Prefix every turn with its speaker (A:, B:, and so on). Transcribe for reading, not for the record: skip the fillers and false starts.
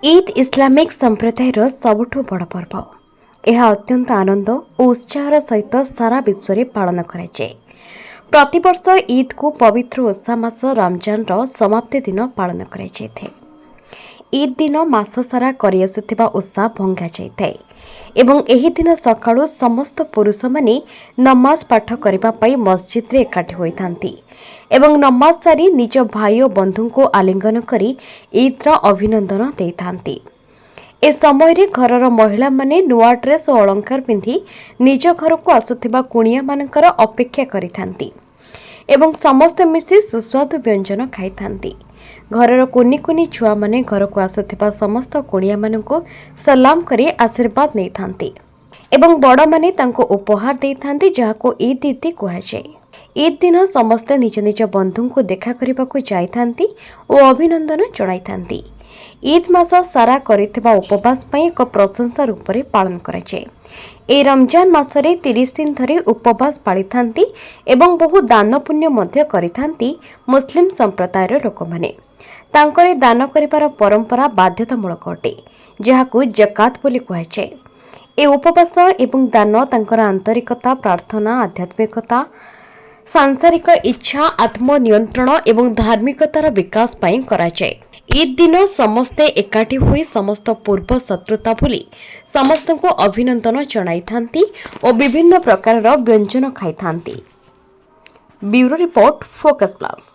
A: Eid Islamic संप्रदायर सबुठु बड़ पर्व। यह अत्यंत आनंद और उत्साहर सहित सारा विश्व में पालन कराए। प्रतिवर्ष ईद को पवित्र ओषा मास रमजान समाप्ति दिन पालन कराए। ईद दिन मास सारा करि आसुथिबा ओषा भंगा जाइथाए एवं एही दिन सकाळु समस्त पुरुष माने नमाज पाठ करिबा पई मस्जिद रे एकाठी होइथांती एवं नमाज सारी निज भाई और बंधु को आलिंगन करी ईद अभिनंदन देइथांती। ए समय रे घरर महिला माने नुआ ड्रेस और अलंकार पिंधि निज घर को आसुथिबा कुणिया मानकर अपेक्षा करिथांती एवं समस्त मिसी सुस्वादु व्यंजन खाइथांती। घरर कुनी कुनी छुआ माने घर को आसुथिबा समस्त कुणिया माननको सलाम करी आशीर्वाद नेइथांती एवं बड़ माने तांको उपहार देइथांती जाहाको ईद इति कुहाଯାଏ। ईद दिन समस्ते निज निज बंधु को देखा करने जाइथांती और अभिनंदन जणाइथांती। ईद मास सारा करिथिबा उपवास पई एक प्रशंसा रूप में पालन कराए। ए रमजान मासरे 30 दिन धरी उपवास पालिथांती एवं बहु दान पुण्य मध्य करिथांती। मुस्लिम संप्रदायर लोक माने तांकरे दान करिबार परंपरा बाध्यतामूलक अटे जहाकू जकात बोली कुहाଯାଏ। ए उपवास एवं दान तांकर आंतरिकता, प्रार्थना, आध्यात्मिकता, सांसारिक इच्छा, आत्मनियंत्रण एवं धार्मिकतार विकास पाई कराए। ईद दिन समस्ते एकाठी हुई समस्त पूर्व शत्रुता भूली समस्त को अभिनंदन जणाइथांती और विभिन्न प्रकार व्यंजन खाइथांती। Bureau report, Focus plus.